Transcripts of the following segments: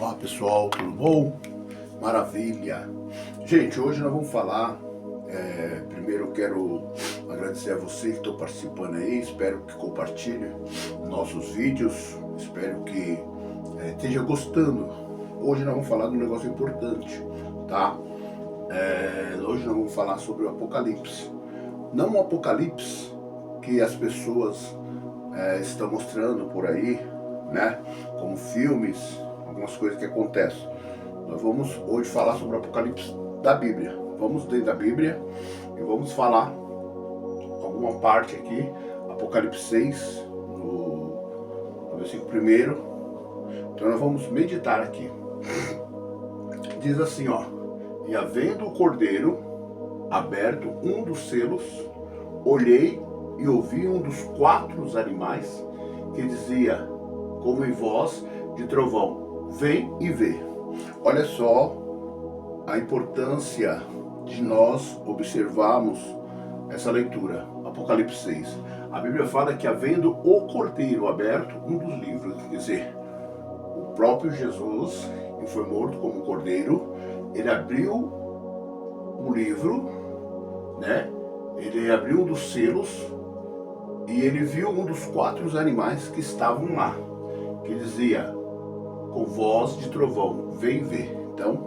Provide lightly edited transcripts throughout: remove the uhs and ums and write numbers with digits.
Olá pessoal, tudo bom? Maravilha! Gente, hoje nós vamos falar, primeiro eu quero agradecer a você que está participando aí, espero que compartilhe nossos vídeos, espero que esteja gostando. Hoje nós vamos falar de um negócio importante, tá? Hoje nós vamos falar sobre o Apocalipse. Não o Apocalipse que as pessoas estão mostrando por aí, né? Como filmes, algumas coisas que acontecem. Nós vamos hoje falar sobre o Apocalipse da Bíblia. Vamos dentro da Bíblia e vamos falar alguma parte aqui, Apocalipse 6, no versículo 1. Então nós vamos meditar aqui. Diz assim, ó: e havendo o cordeiro aberto um dos selos, olhei e ouvi um dos 4 animais que dizia, como em voz de trovão, vem e vê. Olha só a importância de nós observarmos essa leitura, Apocalipse 6. A Bíblia fala que havendo o cordeiro aberto um dos livros, quer dizer, o próprio Jesus, que foi morto como cordeiro, ele abriu o livro, né? Ele abriu um dos selos e ele viu um dos 4 animais que estavam lá, que dizia, com voz de trovão, vem ver. Então,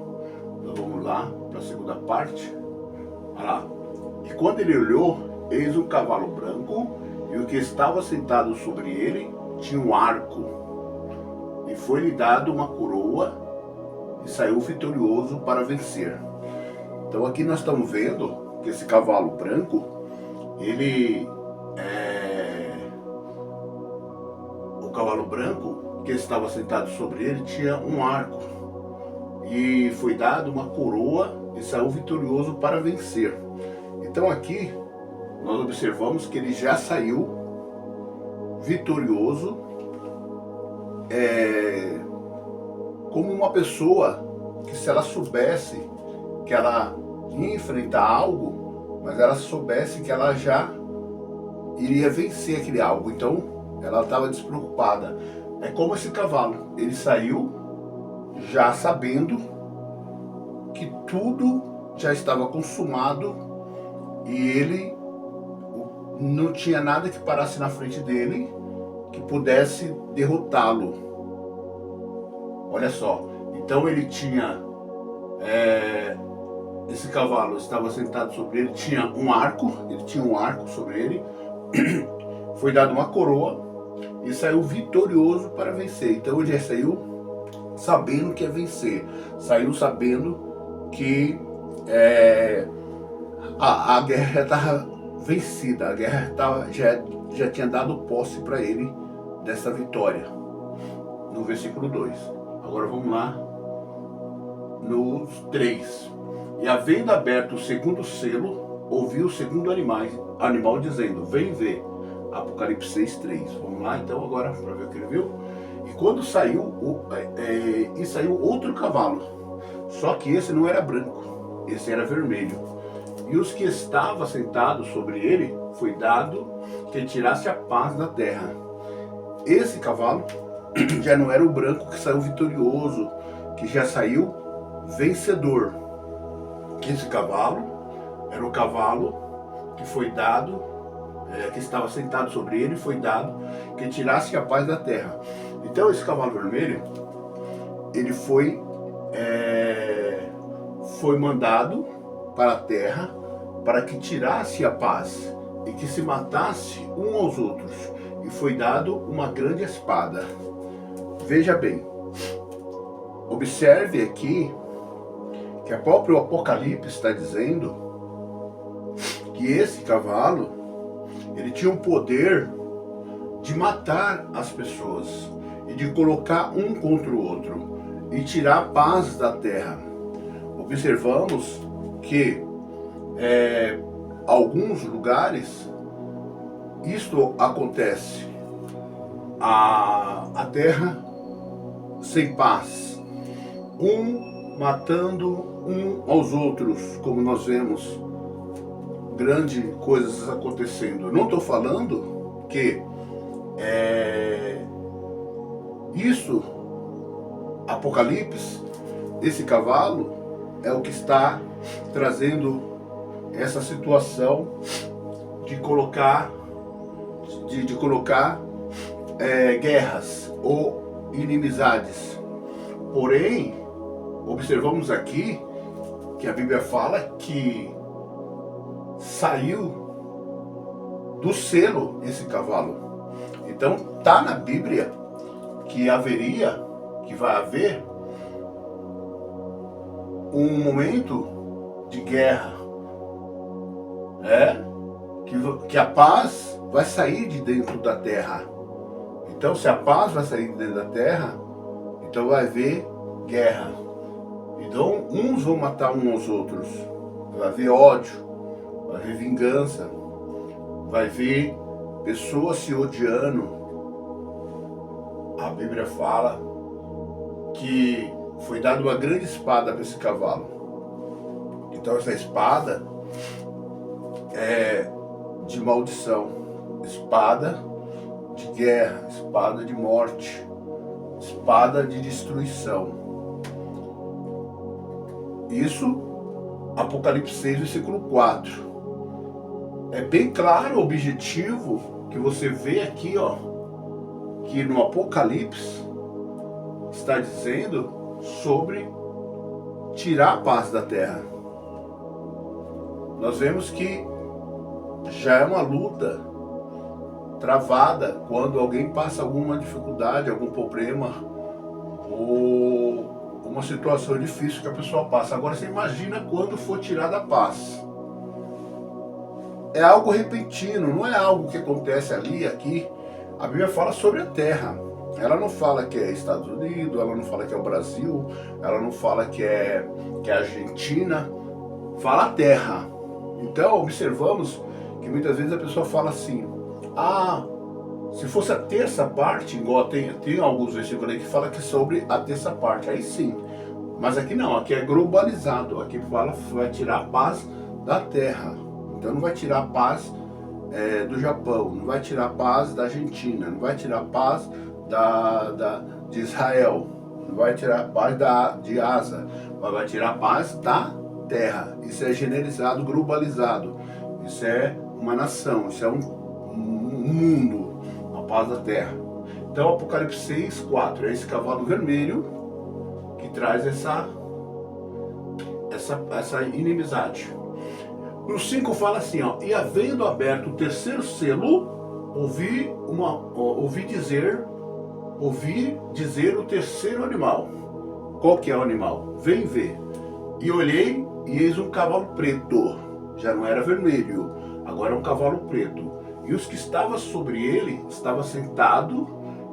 nós vamos lá para a segunda parte. Olha lá. E quando ele olhou, eis um cavalo branco, e o que estava sentado sobre ele tinha um arco, e foi-lhe dado uma coroa, e saiu vitorioso para vencer. Então aqui nós estamos vendo que esse cavalo branco, ele o cavalo branco que estava sentado sobre ele tinha um arco, e foi dado uma coroa e saiu vitorioso para vencer. Então aqui nós observamos que ele já saiu vitorioso, como uma pessoa que, se ela soubesse que ela ia enfrentar algo, mas ela soubesse que ela já iria vencer aquele algo, então ela estava despreocupada. É como esse cavalo, ele saiu já sabendo que tudo já estava consumado e ele não tinha nada que parasse na frente dele que pudesse derrotá-lo. Olha só, então ele tinha, esse cavalo estava sentado sobre ele, tinha um arco, sobre ele, foi dado uma coroa, e saiu vitorioso para vencer. Então ele já saiu sabendo que ia vencer, saiu sabendo que a guerra estava vencida, a guerra já tinha dado posse para ele dessa vitória, no versículo 2. Agora vamos lá no 3. E havendo aberto o segundo selo, ouvi o segundo animal dizendo, vem ver. Apocalipse 6, 3. Vamos lá então agora para ver o que ele viu. E quando saiu, saiu outro cavalo, só que esse não era branco, esse era vermelho. E os que estavam sentados sobre ele, foi dado que tirasse a paz da terra. Esse cavalo já não era o branco que saiu vitorioso, que já saiu vencedor. Esse cavalo era o cavalo que foi dado, que estava sentado sobre ele, foi dado que tirasse a paz da terra. Então esse cavalo vermelho, ele foi mandado para a terra para que tirasse a paz e que se matasse um aos outros, e foi dado uma grande espada. Veja bem, observe aqui que o próprio Apocalipse está dizendo que esse cavalo, ele tinha o poder de matar as pessoas e de colocar um contra o outro e tirar a paz da terra. Observamos que alguns lugares isto acontece, a terra sem paz, um matando um aos outros, como nós vemos grandes coisas acontecendo. Não estou falando que isso Apocalipse, esse cavalo é o que está trazendo essa situação de colocar guerras ou inimizades. Porém, observamos aqui que a Bíblia fala que saiu do selo esse cavalo. Então tá na Bíblia que vai haver um momento de guerra, que a paz vai sair de dentro da terra. Então, se a paz vai sair de dentro da terra, então vai haver guerra. Então, uns vão matar uns aos outros. Vai haver ódio, vai haver vingança, vai haver pessoas se odiando. A Bíblia fala que foi dada uma grande espada para esse cavalo. Então, essa espada é de maldição, espada de guerra, espada de morte, espada de destruição. Isso, Apocalipse 6, versículo 4. É bem claro o objetivo que você vê aqui, que no Apocalipse está dizendo sobre tirar a paz da terra. Nós vemos que já é uma luta travada quando alguém passa alguma dificuldade, algum problema ou uma situação difícil que a pessoa passa. Agora você imagina quando for tirada a paz. É algo repentino, não é algo que acontece ali, aqui. A Bíblia fala sobre a terra. Ela não fala que é Estados Unidos, ela não fala que é o Brasil, ela não fala que é a Argentina, fala a terra. Então observamos que muitas vezes a pessoa fala assim, se fosse a terça parte, igual tem alguns versículos aí que fala que é sobre a terça parte, aí sim. Mas aqui não, aqui é globalizado, aqui fala que vai tirar a paz da terra. Então não vai tirar a paz do Japão, não vai tirar a paz da Argentina, não vai tirar a paz de Israel, não vai tirar a paz de Asa, mas vai tirar a paz da terra. Isso é generalizado, globalizado. Isso é uma nação, isso é um mundo, a paz da terra. Então Apocalipse 6, 4 é esse cavalo vermelho que traz essa inimizade. No 5 fala assim, e havendo aberto o terceiro selo, ouvi dizer o terceiro animal. Qual que é o animal? Vem ver. E olhei, e eis um cavalo preto. Já não era vermelho, agora é um cavalo preto. E os que estavam sobre ele, estava sentado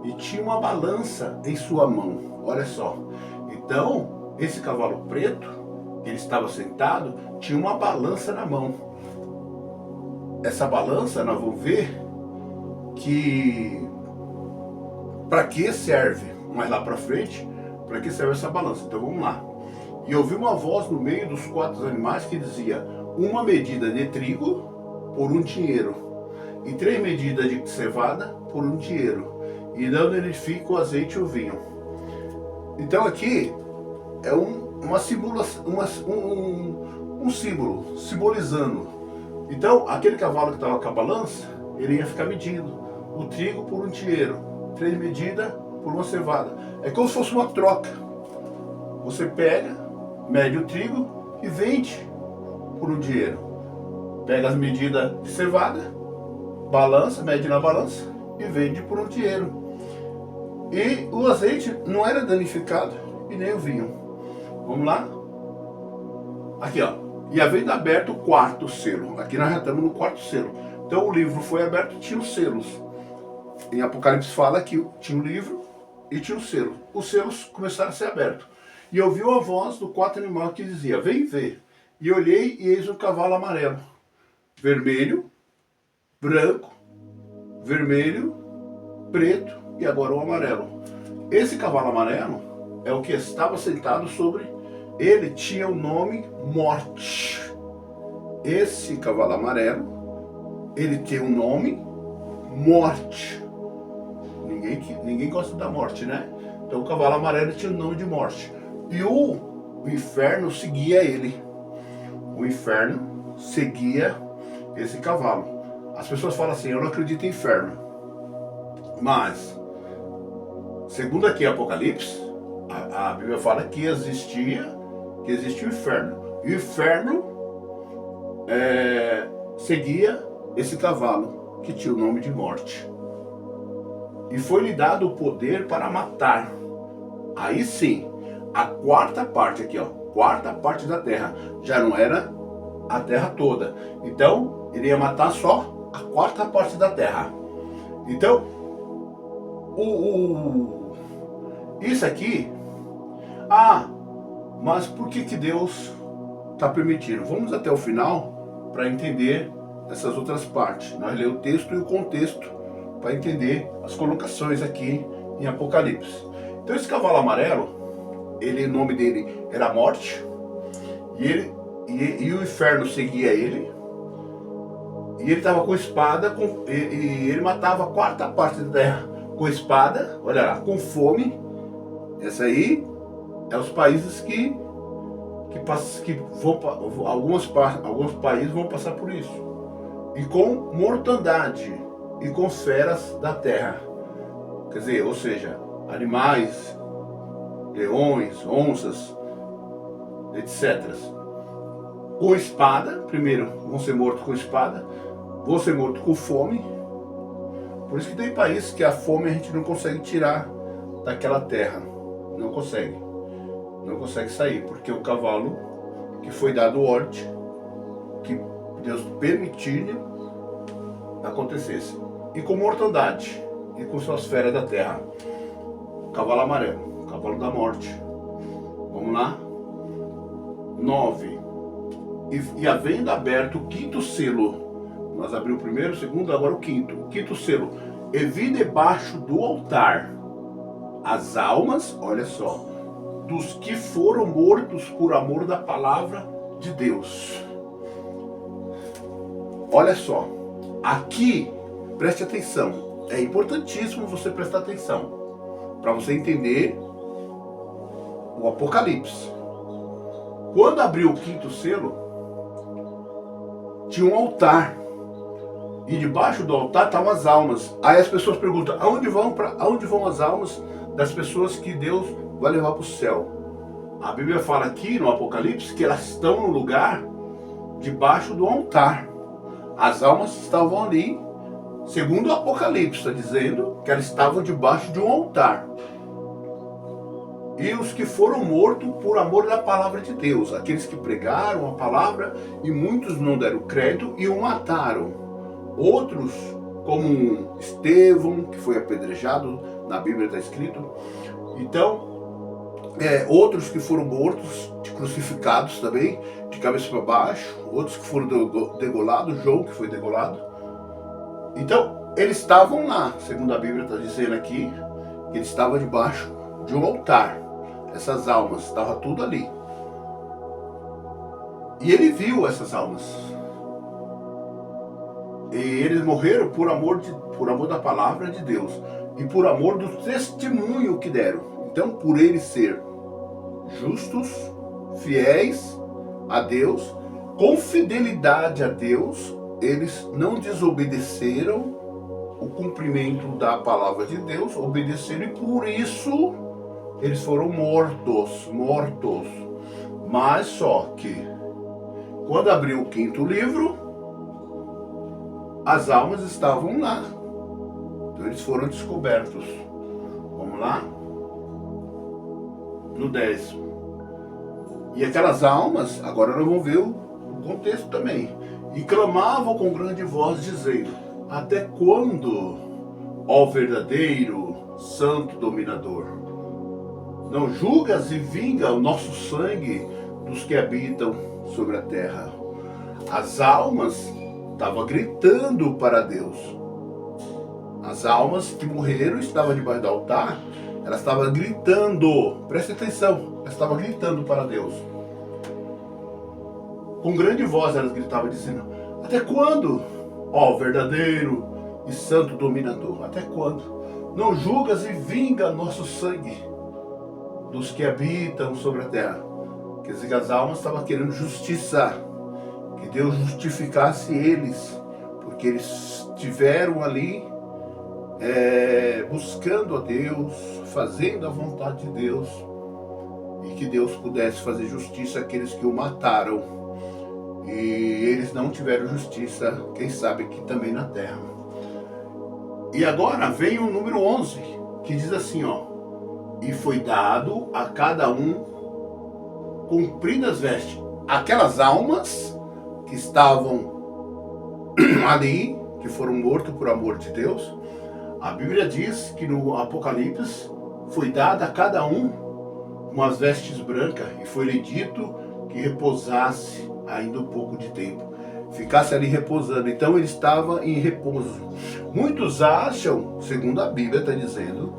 e tinha uma balança em sua mão. Olha só. Então, esse cavalo preto, ele estava sentado, tinha uma balança na mão. Essa balança, nós vamos ver que para que serve, mais lá para frente, para que serve essa balança. Então vamos lá. E ouvi uma voz no meio dos 4 animais que dizia, uma medida de trigo por 1 dinheiro, e 3 medidas de cevada por 1 dinheiro, e dando ele fica o azeite e o vinho. Então aqui é uma simulação, um símbolo, simbolizando. Então aquele cavalo que estava com a balança, ele ia ficar medindo o trigo por 1 dinheiro, 3 medidas por 1 cevada. É como se fosse uma troca. Você pega, mede o trigo e vende por 1 dinheiro. Pega as medidas de cevada, balança, mede na balança e vende por 1 dinheiro. E o azeite não era danificado e nem o vinho. Vamos lá? Aqui, E havendo aberto o 4º selo. Aqui nós já estamos no 4º selo. Então o livro foi aberto e tinha os selos. Em Apocalipse fala que tinha o livro e tinha o selo. Os selos começaram a ser abertos. E ouviu a voz do 4º animal que dizia, vem ver. E olhei e eis um cavalo amarelo, vermelho, branco, vermelho, preto e agora o amarelo. Esse cavalo amarelo é o que estava sentado sobre ele, tinha o nome Morte. Esse cavalo amarelo, ele tem o nome Morte. Ninguém gosta da morte, né? Então o cavalo amarelo tinha o nome de morte. E o inferno seguia ele. O inferno seguia esse cavalo. As pessoas falam assim, eu não acredito em inferno. Mas, segundo aqui Apocalipse, a Bíblia fala que existia o inferno. E o inferno seguia esse cavalo que tinha o nome de morte. E foi-lhe dado o poder para matar. Aí sim, a quarta parte aqui, ó, quarta parte da terra, já não era a terra toda. Então, ele ia matar só a quarta parte da terra. Então, isso aqui, mas por que Deus está permitindo? Vamos até o final para entender essas outras partes. Nós lemos o texto e o contexto para entender as colocações aqui em Apocalipse. Então esse cavalo amarelo, o nome dele era Morte, e o inferno seguia ele, e ele estava com espada, e ele matava a quarta parte da terra com espada, olha lá, com fome. Essa aí é os países que vão, alguns países vão passar por isso, e com mortandade, e com feras da terra, quer dizer, ou seja, animais, leões, onças, etc. Com espada, primeiro vão ser mortos com espada, vão ser mortos com fome. Por isso que tem países que a fome a gente não consegue tirar daquela terra, não consegue sair, porque o cavalo que foi dado ordem, que Deus permitiu acontecesse. E com mortandade, e com suas feras da terra. Cavalo amarelo, cavalo da morte. Vamos lá? 9. E havendo aberto o quinto selo, nós abrimos o primeiro, o segundo, agora o quinto. O quinto selo, e vi debaixo do altar as almas, olha só, dos que foram mortos por amor da palavra de Deus. Olha só, aqui, preste atenção. É importantíssimo você prestar atenção para você entender o Apocalipse. Quando abriu o quinto selo, tinha um altar, e debaixo do altar estavam as almas. Aí as pessoas perguntam, aonde vão as almas das pessoas que Deus vai levar para o céu? A Bíblia fala aqui no Apocalipse que elas estão no lugar debaixo do altar. As almas estavam ali, segundo o Apocalipse, está dizendo que elas estavam debaixo de um altar. E os que foram mortos por amor da palavra de Deus, aqueles que pregaram a palavra e muitos não deram crédito e o mataram. Outros, como Estevão, que foi apedrejado, na Bíblia está escrito. Então, outros que foram mortos, crucificados também, de cabeça para baixo. Outros que foram degolados, João que foi degolado. Então, eles estavam lá, segundo a Bíblia está dizendo aqui, que eles estavam debaixo de um altar. Essas almas, estava tudo ali. E ele viu essas almas. E eles morreram por amor da palavra de Deus. E por amor do testemunho que deram. Então, por eles ser justos, fiéis a Deus, com fidelidade a Deus, eles não desobedeceram o cumprimento da palavra de Deus, obedeceram, e por isso eles foram mortos. Mas só que quando abriu o quinto livro, as almas estavam lá. Então eles foram descobertos. Vamos lá? No 10. E aquelas almas, agora nós vamos ver o contexto também. E clamavam com grande voz, dizendo: até quando, ó verdadeiro, santo dominador, não julgas e vinga o nosso sangue dos que habitam sobre a terra? As almas estavam gritando para Deus. As almas que morreram estavam debaixo do altar, elas estavam gritando, preste atenção, elas estavam gritando para Deus. Com grande voz elas gritavam, dizendo: até quando, ó verdadeiro e santo dominador, até quando não julgas e vinga nosso sangue dos que habitam sobre a terra. Quer dizer que as almas estavam querendo justiça, que Deus justificasse eles, porque eles estiveram ali buscando a Deus, fazendo a vontade de Deus, e que Deus pudesse fazer justiça àqueles que o mataram, e eles não tiveram justiça, quem sabe aqui também na terra. E agora vem o número 11, que diz assim, ó: e foi dado a cada um compridas vestes. Aquelas almas que estavam ali, que foram mortos por amor de Deus, a Bíblia diz que no Apocalipse foi dada a cada um umas vestes brancas, e foi-lhe dito que repousasse ainda um pouco de tempo, ficasse ali repousando. Então ele estava em repouso. Muitos acham, segundo a Bíblia está dizendo,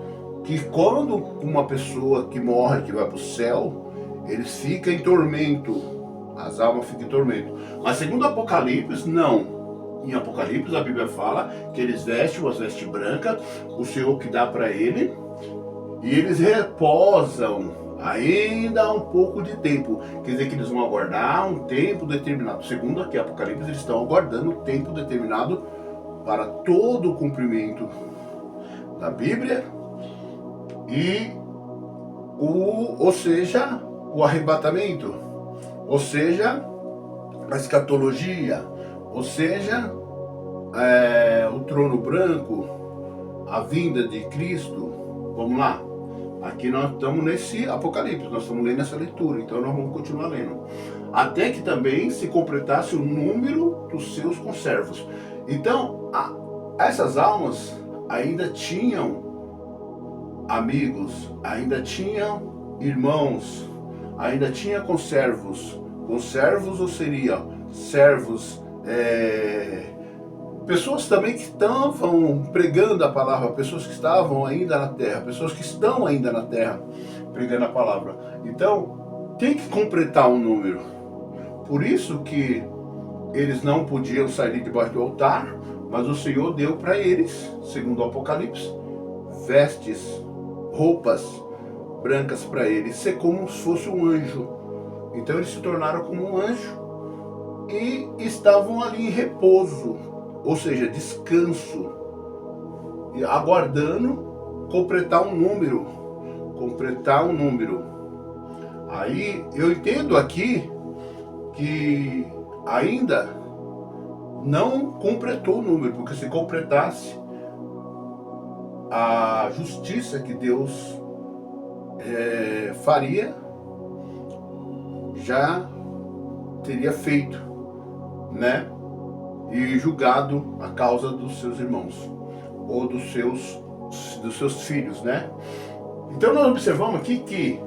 que quando uma pessoa que morre, que vai para o céu, eles ficam em tormento, as almas ficam em tormento. Mas segundo Apocalipse, não. Em Apocalipse a Bíblia fala que eles vestem as vestes brancas, o Senhor que dá para ele, e eles reposam ainda um pouco de tempo. Quer dizer que eles vão aguardar um tempo determinado. Segundo aqui Apocalipse, eles estão aguardando um tempo determinado para todo o cumprimento da Bíblia, e ou seja, o arrebatamento, ou seja, a escatologia, ou seja, o trono branco, a vinda de Cristo. Vamos lá, aqui nós estamos nesse Apocalipse, nós estamos lendo essa leitura, então nós vamos continuar lendo, até que também se completasse o número dos seus conservos. Então, essas almas ainda tinham amigos, ainda tinham irmãos, ainda tinha conservos. Conservos, ou seria servos, pessoas também que estavam pregando a palavra, pessoas que estavam ainda na terra, pessoas que estão ainda na terra pregando a palavra. Então tem que completar um número. Por isso que eles não podiam sair debaixo do altar, mas o Senhor deu para eles, segundo o Apocalipse, vestes, roupas brancas para eles, ser como se fosse um anjo. Então eles se tornaram como um anjo e estavam ali em repouso, ou seja, descanso, aguardando completar um número. Aí eu entendo aqui que ainda não completou o número, porque se completasse, a justiça que Deus faria já teria feito, né? E julgado a causa dos seus irmãos ou dos seus filhos, né? Então nós observamos aqui que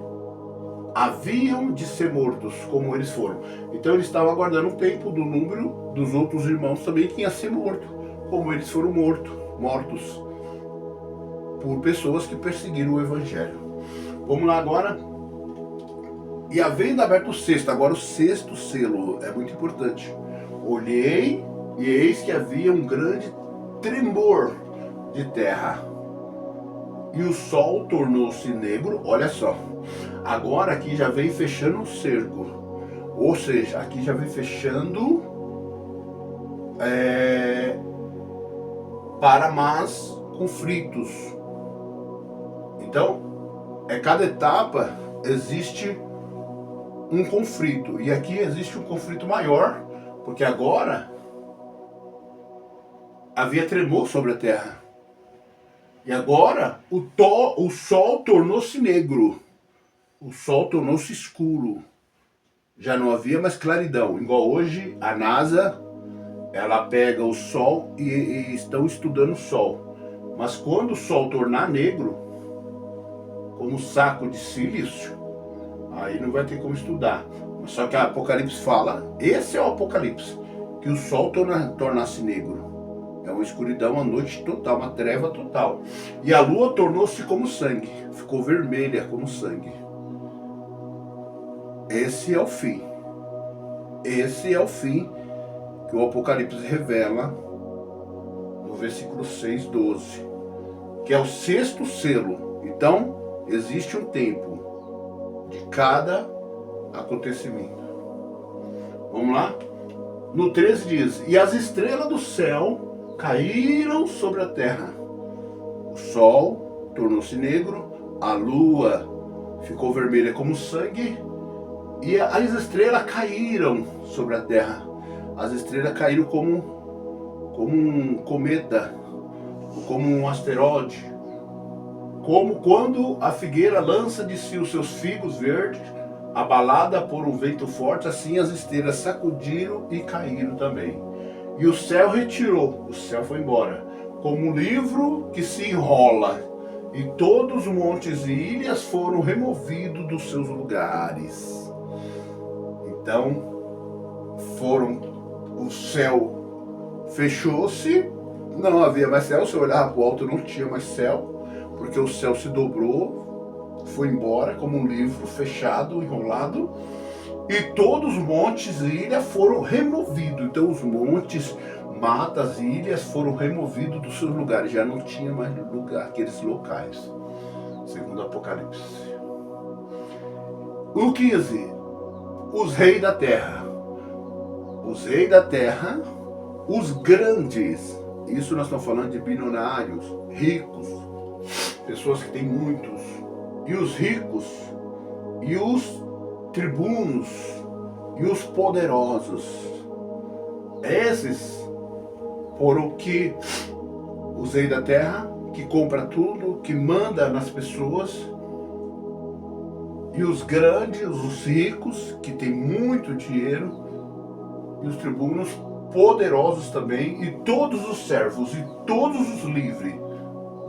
haviam de ser mortos como eles foram. Então eles estavam aguardando o tempo do número dos outros irmãos também que ia ser morto, como eles foram mortos por pessoas que perseguiram o Evangelho. Vamos lá agora. E havendo aberto o sexto, agora o sexto selo é muito importante. Olhei e eis que havia um grande tremor de terra, e o sol tornou-se negro. Olha só, agora aqui já vem fechando o cerco, ou seja, aqui já vem fechando para mais conflitos. Então, cada etapa existe um conflito, e aqui existe um conflito maior, porque agora havia tremor sobre a terra, e agora o sol tornou-se negro, o sol tornou-se escuro, já não havia mais claridão. Igual hoje a NASA, ela pega o sol e estão estudando o sol, mas quando o sol tornar negro, como saco de silício, aí não vai ter como estudar. Só que a Apocalipse fala, esse é o Apocalipse, que o sol tornasse negro. É uma escuridão, uma noite total, uma treva total. E a lua tornou-se como sangue, ficou vermelha como sangue. Esse é o fim. Esse é o fim que o Apocalipse revela no versículo 6:12, que é o sexto selo. Então, existe um tempo de cada acontecimento. Vamos lá? No 13 diz: e as estrelas do céu caíram sobre a terra. O sol tornou-se negro, a lua ficou vermelha como sangue, e as estrelas caíram sobre a terra. As estrelas caíram como um cometa, como um asteroide. Como quando a figueira lança de si os seus figos verdes, abalada por um vento forte, assim as estrelas sacudiram e caíram também. E o céu retirou, o céu foi embora, como um livro que se enrola, e todos os montes e ilhas foram removidos dos seus lugares. Então, o céu fechou-se, não havia mais céu, se eu olhava para o alto não tinha mais céu, porque o céu se dobrou, foi embora como um livro fechado, enrolado, e todos os montes e ilhas foram removidos. Então os montes, matas e ilhas foram removidos dos seus lugares, já não tinha mais lugar, aqueles locais, segundo Apocalipse. O 15, os reis da terra. Os reis da terra, os grandes, isso nós estamos falando de bilionários, ricos, pessoas que têm muitos, e os ricos, e os tribunos, e os poderosos. Esses foram que os reis da terra, que compra tudo, que manda nas pessoas, e os grandes, os ricos, que têm muito dinheiro, e os tribunos poderosos também, e todos os servos, e todos os livres,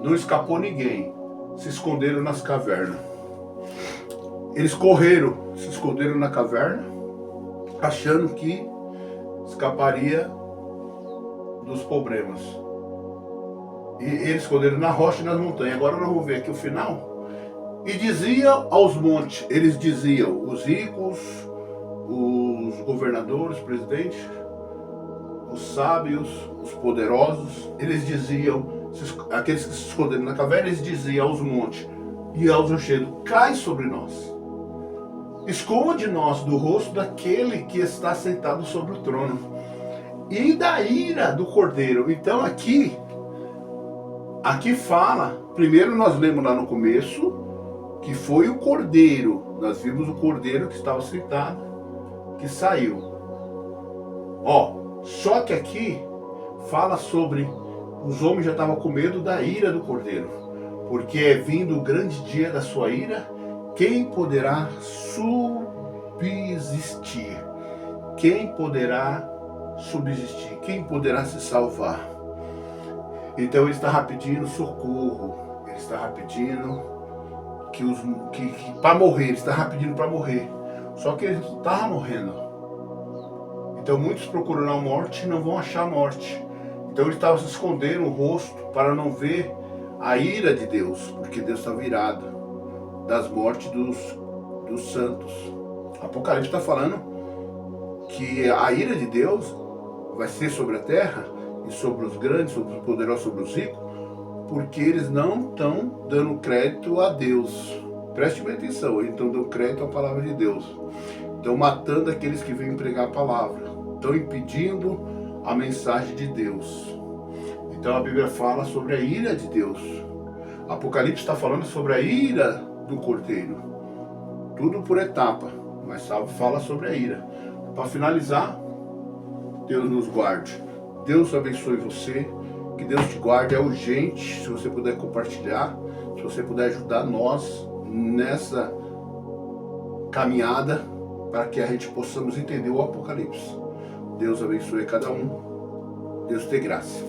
não escapou ninguém, se esconderam nas cavernas. Eles correram, se esconderam na caverna, achando que escaparia dos problemas. E eles esconderam na rocha e nas montanhas. Agora nós vamos ver aqui o final. E dizia aos montes, eles diziam, os ricos, os governadores, presidentes, os sábios, os poderosos, eles diziam, aqueles que se esconderam na caverna, eles diziam aos montes e aos rochedos: cai sobre nós, esconde-nos do rosto daquele que está sentado sobre o trono e da ira do Cordeiro. Então aqui fala, primeiro nós lemos lá no começo, que foi o Cordeiro, nós vimos o Cordeiro que estava sentado, que saiu. Só que aqui fala sobre os homens já estavam com medo da ira do Cordeiro, porque é vindo o grande dia da sua ira, quem poderá subsistir? Quem poderá subsistir? Quem poderá se salvar? Então ele está pedindo socorro, ele está pedindo para morrer, ele está pedindo para morrer. Só que ele não estava morrendo. Então muitos procurando a morte e não vão achar a morte. Então ele estava se escondendo o rosto para não ver a ira de Deus, porque Deus estava irado das mortes dos santos. Apocalipse está falando que a ira de Deus vai ser sobre a terra e sobre os grandes, sobre os poderosos, sobre os ricos, porque eles não estão dando crédito a Deus. Preste bem atenção, eles estão dando crédito à palavra de Deus. Estão matando aqueles que vêm pregar a palavra. Estão impedindo a mensagem de Deus. Então a Bíblia fala sobre a ira de Deus. Apocalipse está falando sobre a ira do Cordeiro. Tudo por etapa, mas fala sobre a ira. Para finalizar, Deus nos guarde. Deus abençoe você. Que Deus te guarde. É urgente, se você puder compartilhar, se você puder ajudar nós nessa caminhada, para que a gente possamos entender o Apocalipse. Deus abençoe cada um. Deus te graça.